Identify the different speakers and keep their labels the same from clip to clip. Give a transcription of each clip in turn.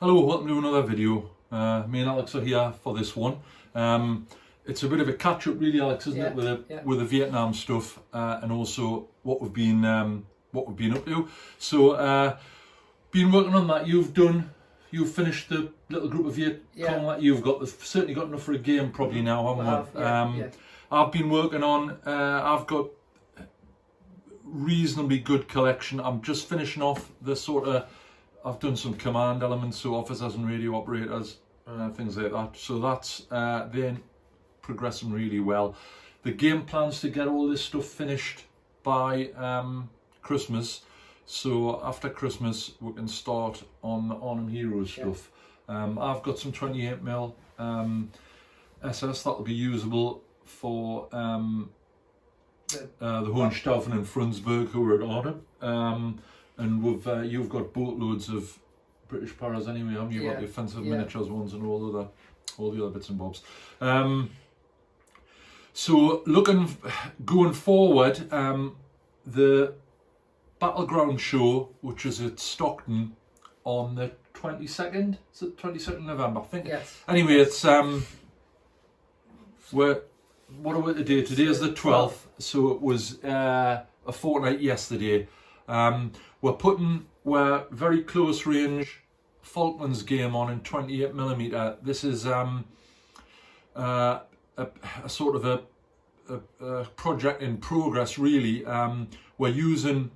Speaker 1: Hello, welcome to another video. Me and Alex are here for this one. It's a bit of a catch-up, really, Alex, isn't it, with the Vietnam stuff and also what we've been up to. So, been working on that. You've finished the little group of Viet Cong that you've got. Certainly got enough for a game probably now, haven't we? I've been working on. I've got reasonably good collection. I'm just finishing off the sort of. I've done some command elements, so officers and radio operators, things like that. So that's then progressing really well. The game plans to get all this stuff finished by Christmas. So after Christmas, we can start on the Arnhem Heroes stuff. I've got some 28mm SS that'll be usable for the Hohenstaufen and Frundsberg who are at Arnhem. And you've got boatloads of British paras anyway, haven't you? You've got the offensive miniatures ones and all the other bits and bobs. So going forward, the Battleground show, which is at Stockton on the 22nd, is it 22nd November, I think?
Speaker 2: Yes.
Speaker 1: Anyway, it's what are we today? Today is the 12th, so it was a fortnight yesterday. We're very close range Falklands game on in 28mm. This is a sort of a project in progress, really. We're using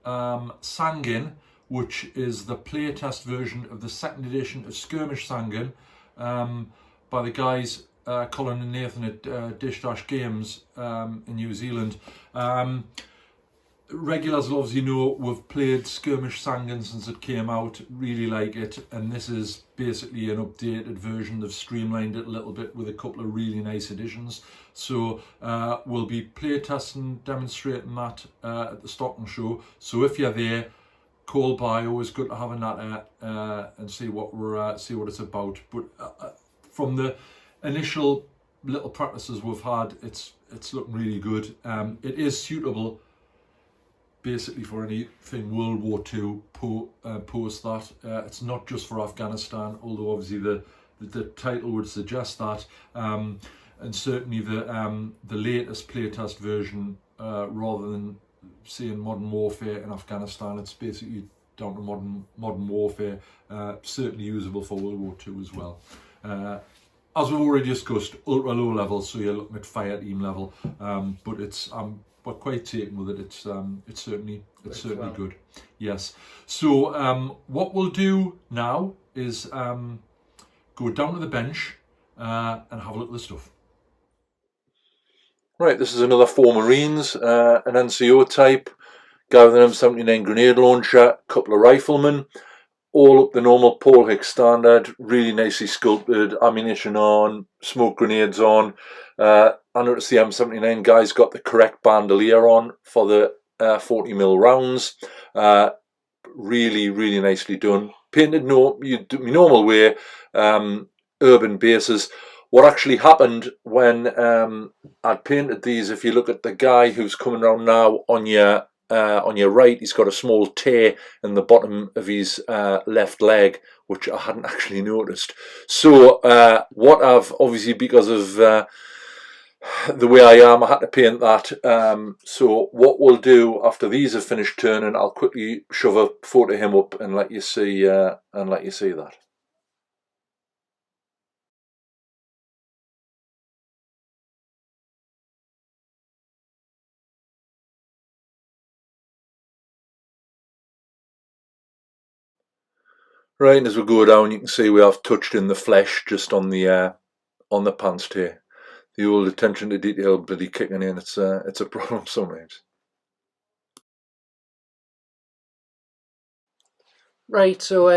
Speaker 1: Sangin, which is the playtest version of the second edition of Skirmish Sangin by the guys Colin and Nathan at Dish Dash Games in New Zealand. Regulars will obviously know we've played Skirmish Sangin since it came out, really like it, and this is basically an updated version. They've streamlined it a little bit with a couple of really nice additions. So we'll be playtesting, demonstrating that at the Stockton show. So if you're there, call by. Always good to have a natter and see what it's about. But from the initial little practices we've had, it's looking really good. It is suitable basically for anything World War II post that. It's not just for Afghanistan, although obviously the title would suggest that, and certainly the latest playtest version, rather than saying modern warfare in Afghanistan, it's basically down to modern warfare, certainly usable for World War II as well. As we've already discussed, ultra low level, so you're looking at fire team level, but it's we're quite taken with it. It's certainly good. Yes. So what we'll do now is go down to the bench and have a look at the stuff. Right, this is another 4 Marines, an NCO type, guy with an M79 grenade launcher, couple of riflemen, all up the normal Paul Hicks standard, really nicely sculpted, ammunition on, smoke grenades on. I noticed the M79 guy's got the correct bandolier on for the 40mm rounds. Really, really nicely done. Painted normal way, urban bases. What actually happened when I'd painted these, if you look at the guy who's coming around now on your right, he's got a small tear in the bottom of his left leg, which I hadn't actually noticed. So what I've, obviously because of the way I am, I had to paint that. So what we'll do after these have finished turning, I'll quickly shove a photo of him up and let you see that. Right, and as we go down, you can see we have touched in the flesh just on the pants tear. The old attention to detail bloody kicking in. It's a problem sometimes.
Speaker 2: Right, so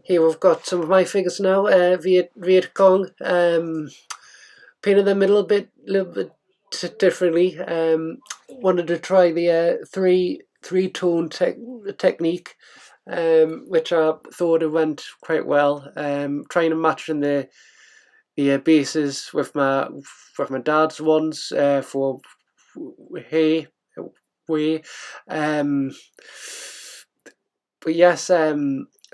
Speaker 2: here we've got some of my figures now. Viet Cong. Painted them a little bit differently. Wanted to try the three-tone technique, which I thought it went quite well. Trying to match in the bases with my dad's ones for hay. But yes, I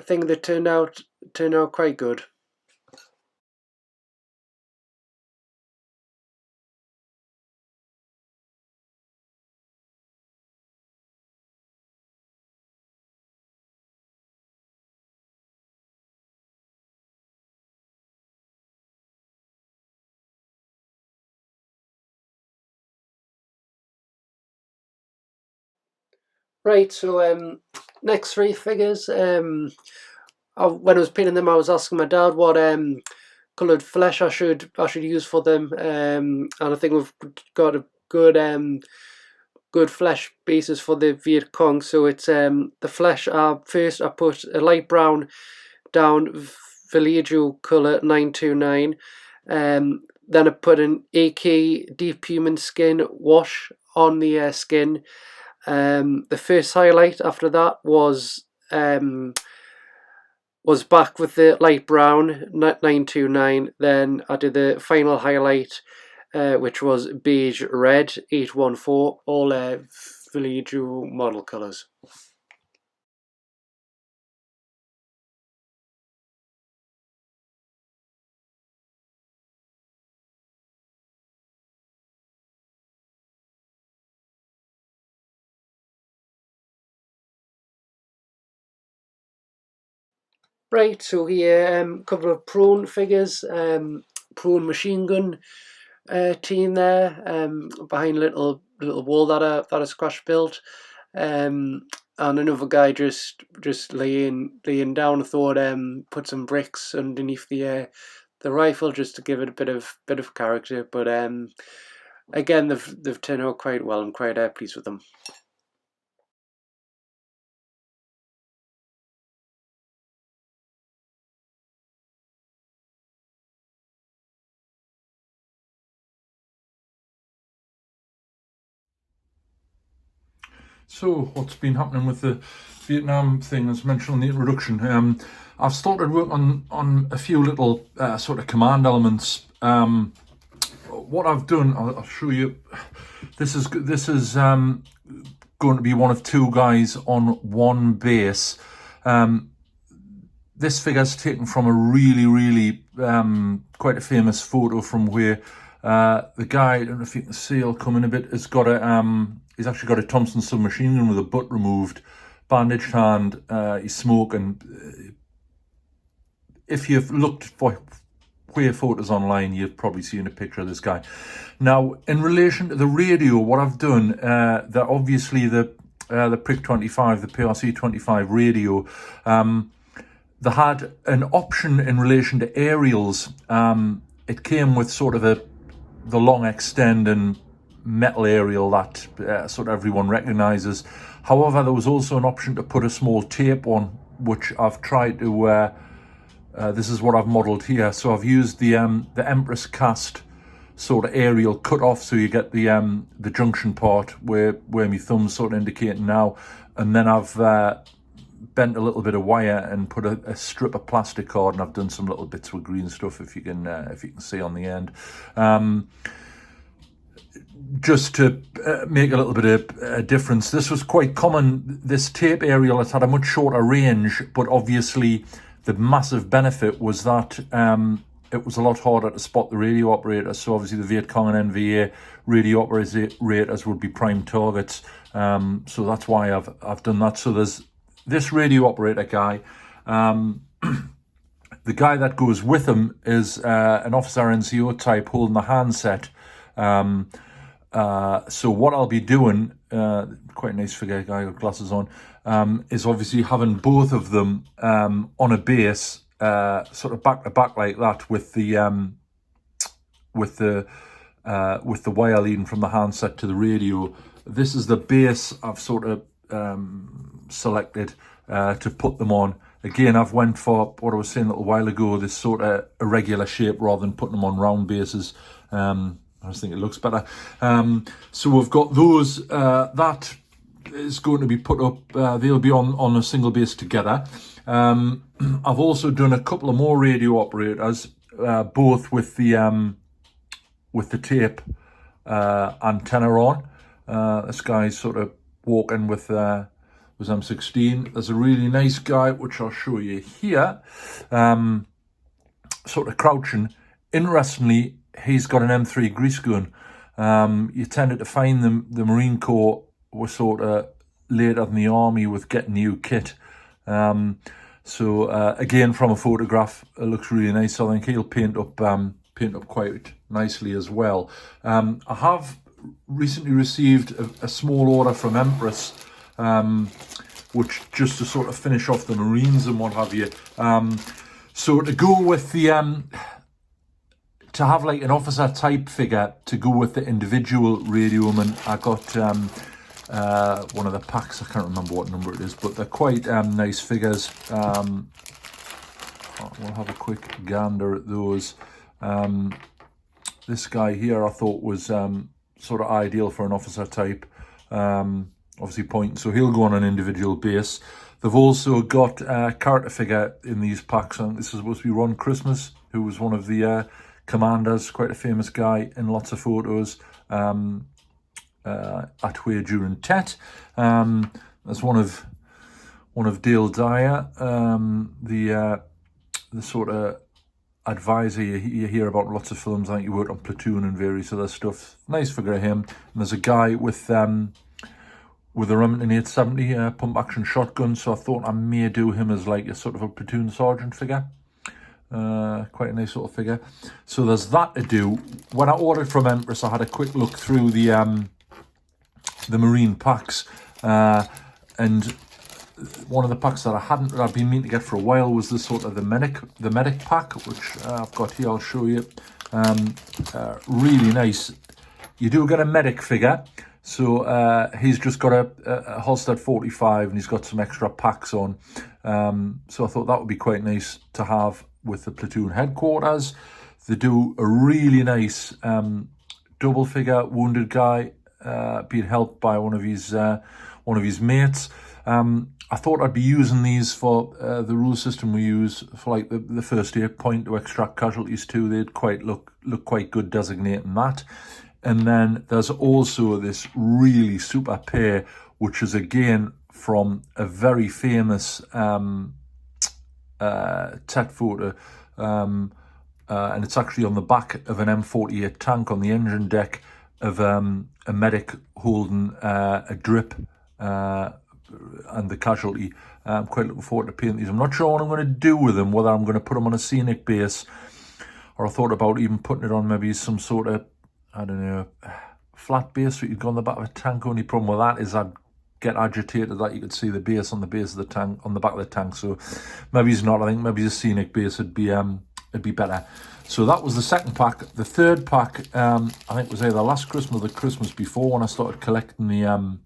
Speaker 2: think they turned out turned out quite good. Right, so next three figures. When I was painting them, I was asking my dad what coloured flesh I should use for them, and I think we've got a good flesh basis for the Viet Cong. So it's the flesh. First I put a light brown down, Vallejo colour 929. Then I put an AK deep human skin wash on the skin. The first highlight after that was back with the light brown 929. Then I did the final highlight, which was beige red 814, all Vallejo model colours. Right, so here a couple of prone figures, prone machine gun team there, behind a little wall that I scratch built, and another guy just laying down. I thought put some bricks underneath the rifle just to give it a bit of character. But again, they've turned out quite well. I'm quite pleased with them.
Speaker 1: So, what's been happening with the Vietnam thing, as mentioned in the introduction? I've started work on a few little sort of command elements. What I've done, I'll show you. This is going to be one of two guys on one base. This figure's taken from a really quite a famous photo from where the guy, I don't know if you can see, I'll come in a bit, has got he's actually got a Thompson submachine gun with a butt removed, bandaged hand, he's smoking. If you've looked for queer photos online, you've probably seen a picture of this guy. Now, in relation to the radio, what I've done, that obviously the PRIC 25, the PRC 25 radio, they had an option in relation to aerials. It came with sort of the long extending metal aerial that sort of everyone recognises. However, there was also an option to put a small tape on, which I've tried to. This is what I've modelled here. So I've used the Empress cast sort of aerial cut off, so you get the junction part where my thumb's sort of indicating now, and then I've bent a little bit of wire and put a strip of plastic card, and I've done some little bits with green stuff, if you can see on the end. Just to make a little bit of a difference. This was quite common. This tape aerial, it had a much shorter range, but obviously the massive benefit was that it was a lot harder to spot the radio operators. So obviously the Viet Cong and NVA radio operators would be prime targets. So that's why I've done that. So there's this radio operator guy. The guy that goes with him is an officer NCO type holding the handset. So what I'll be doing, quite a nice figure, guy with glasses on, is obviously having both of them on a base, sort of back to back like that, with the wire leading from the handset to the radio. This is the base I've sort of selected to put them on. Again, I've went for what I was saying a little while ago, this sort of irregular shape rather than putting them on round bases. I just think it looks better. So we've got those. That is going to be put up. They'll be on a single base together. I've also done a couple of more radio operators, both with the tape antenna on. This guy's sort of walking with was M16. There's a really nice guy, which I'll show you here, sort of crouching. Interestingly, he's got an M3 grease gun. You tended to find the Marine Corps were sort of later than the Army with getting new kit. So again, from a photograph, it looks really nice. I think he'll paint up quite nicely as well. I have recently received a small order from Empress, which just to sort of finish off the Marines and what have you. So to go with the to have like an officer type figure to go with the individual radioman, I got one of the packs. I can't remember what number it is, but they're quite nice figures. We'll have a quick gander at those. This guy here I thought was sort of ideal for an officer type, obviously point, so he'll go on an individual base. They've also got a character figure in these packs, and this is supposed to be Ron Christmas, who was one of the commanders, quite a famous guy in lots of photos at where during Tet. There's one of Dale Dyer, the sort of advisor you hear about lots of films. I think he worked on Platoon and various other stuff. Nice figure of him. And there's a guy with a Remington 870 pump action shotgun, so I thought I may do him as like a sort of a platoon sergeant figure. Quite a nice sort of figure. So there's that to do. When I ordered from Empress, I had a quick look through the Marine packs, and one of the packs that I'd been meaning to get for a while was the sort of the medic pack, which I've got here. I'll show you. Really nice. You do get a medic figure, so he's just got a Holstead 45 and he's got some extra packs on. So I thought that would be quite nice to have with the platoon headquarters. They do a really nice double figure wounded guy being helped by one of his mates. I thought I'd be using these for the rule system we use for like the first aid point to extract casualties too. They'd look quite good designating that. And then there's also this really super pair, which is again from a very famous Tet photo, and it's actually on the back of an M48 tank on the engine deck of a medic holding a drip and the casualty. I'm quite looking forward to painting these. I'm not sure what I'm going to do with them, whether I'm going to put them on a scenic base, or I thought about even putting it on maybe some sort of, I don't know, flat base so you'd go on the back of a tank. Only problem with that is I'd get agitated that you could see the base on the base of the tank, on the back of the tank. So maybe it's not. I think maybe a scenic base would be better. So that was the second pack. The third pack, I think was either last Christmas or the Christmas before, when I started collecting the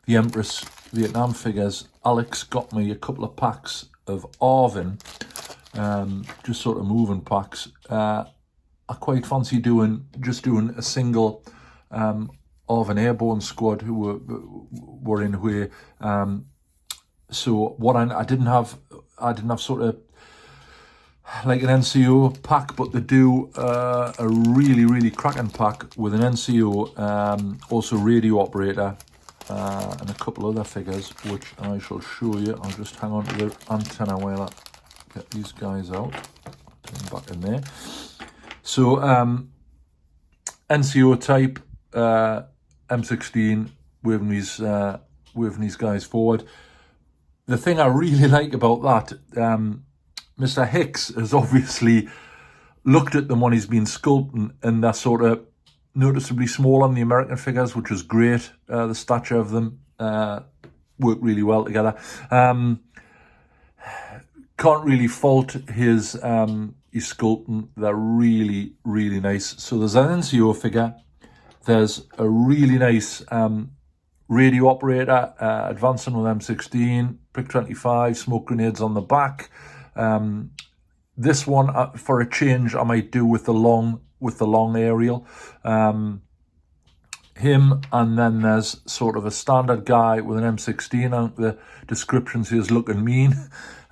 Speaker 1: Empress Vietnam figures. Alex got me a couple of packs of Arvin, just sort of moving packs. I quite fancy doing a single Arvin Airborne squad who were in where. So what I didn't have sort of like an NCO pack, but they do a really cracking pack with an NCO, also radio operator, and a couple other figures, which I shall show you. I'll just hang on to the antenna while I get these guys out. Put them back in there. So NCO type, M16, waving these guys forward. The thing I really like about that, Mr. Hicks has obviously looked at them when he's been sculpting, and they're sort of noticeably small on the American figures, which is great. The stature of them work really well together. Can't really fault his sculpting. They're really nice. So there's an NCO figure. There's a really nice radio operator advancing with M16, Prick 25, smoke grenades on the back. This one, for a change, I might do with the long aerial. Him, and then there's sort of a standard guy with an M16. I think the description says looking mean.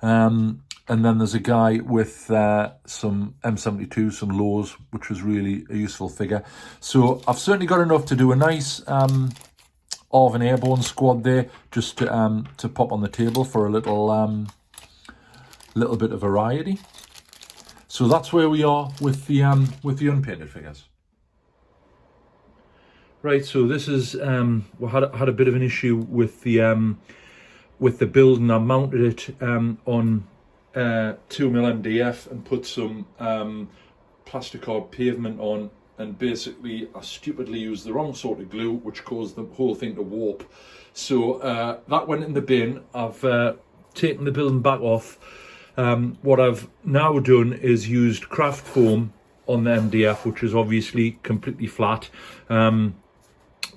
Speaker 1: And then there's a guy with some M72, some lows, which was really a useful figure. So I've certainly got enough to do a nice of an airborne squad there, just to pop on the table for a little little bit of variety. So that's where we are with the unpainted figures. Right, so this is we had a bit of an issue with the build, and I mounted it on 2mm MDF and put some plasticard pavement on, and basically I stupidly used the wrong sort of glue, which caused the whole thing to warp. So that went in the bin. I've taken the building back off. What I've now done is used craft foam on the MDF, which is obviously completely flat.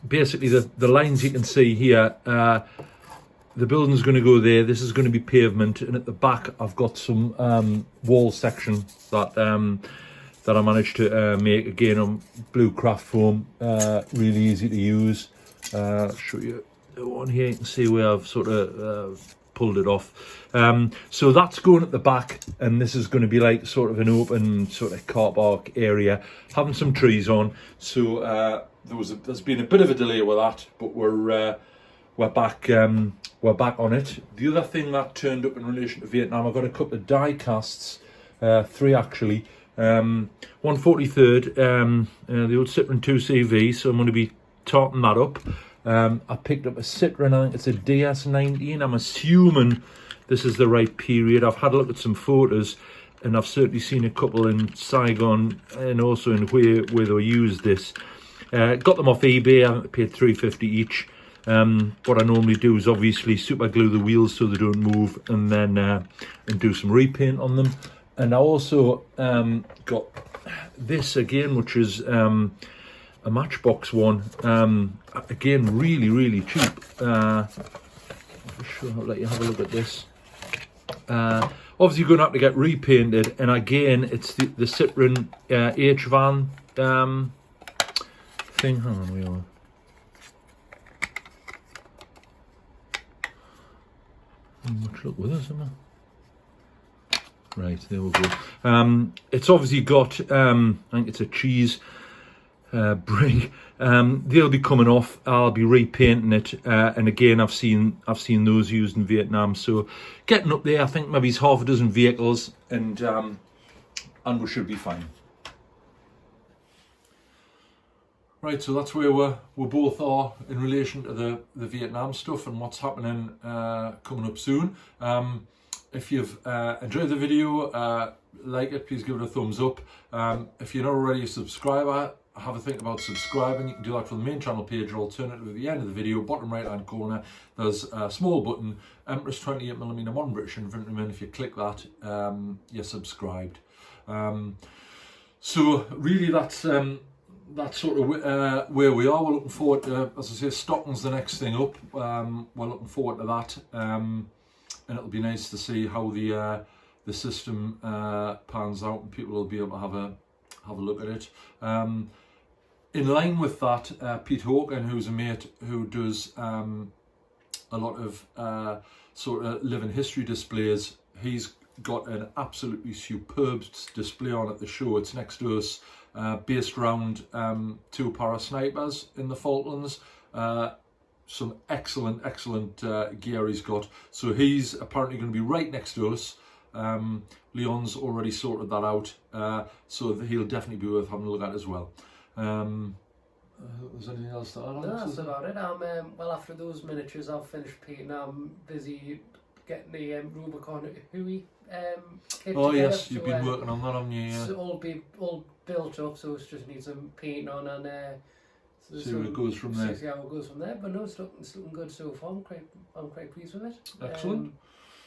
Speaker 1: Basically the lines you can see here, the building's going to go there, this is going to be pavement, and at the back I've got some wall section that I managed to make, again on blue craft foam, really easy to use. I'll show you the one here, you can see where I've sort of pulled it off. So that's going at the back, and this is going to be like sort of an open sort of car park area, having some trees on. So there's been a bit of a delay with that, but we're back on it. The other thing that turned up in relation to Vietnam, I've got a couple of die casts, 3 actually. 143rd, the old Citroen 2CV, so I'm going to be tarting that up. I picked up a Citroen, I think it's a DS19. I'm assuming this is the right period. I've had a look at some photos, and I've certainly seen a couple in Saigon and also in where they used this. Got them off eBay. I think I paid $3.50 each. What I normally do is obviously super glue the wheels so they don't move, and then and do some repaint on them. And I also got this again, which is a Matchbox one. Again, really cheap. I'll let you have a look at this. Obviously you're going to have to get repainted, and again it's the Citroen H-Van thing. Hang on, we are. Much luck with this, isn't it? Right, there we go. It's obviously got, I think it's a cheese brig. They'll be coming off. I'll be repainting it, and again, I've seen those used in Vietnam. So getting up there, I think maybe it's half a dozen vehicles, and we should be fine. Right, so that's where we both are in relation to the Vietnam stuff and what's happening coming up soon. If you've enjoyed the video, like it, please give it a thumbs up. If you're not already a subscriber, have a think about subscribing. You can do that from the main channel page, or alternatively at the end of the video, bottom right hand corner, there's a small button, Empress 28mm modern British infantryman. If you click that, you're subscribed. So really that's sort of where we are. We're looking forward to, as I say, Stockton's the next thing up. We're looking forward to that, and it'll be nice to see how the system pans out, and people will be able to have a look at it. In line with that, Pete Hawken, who's a mate who does a lot of sort of living history displays, he's got an absolutely superb display on at the show. It's next to us. Based around 2 para snipers in the Falklands. Some excellent gear he's got. So he's apparently going to be right next to us. Leon's already sorted that out, so he'll definitely be worth having a look at as well. Was there anything else to add on?
Speaker 2: No, that's about it. Well, after those miniatures I've finished painting, I'm busy getting the Rubicon Hui kit
Speaker 1: oh
Speaker 2: together.
Speaker 1: yes, you've been working on that, haven't you? Yeah.
Speaker 2: It's all built up, so it just needs some paint on, and
Speaker 1: see where it goes from there.
Speaker 2: See how it goes from there. But no, it's looking good so far. I'm quite pleased with it.
Speaker 1: Excellent.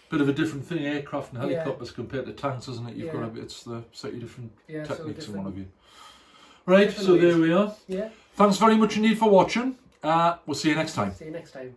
Speaker 1: Bit of a different thing, aircraft and helicopters compared to tanks, isn't it? You've got it's the slightly different techniques in one of you. Right, so there we are. Yeah. Thanks very much indeed for watching. We'll see you next time.
Speaker 2: See you next time.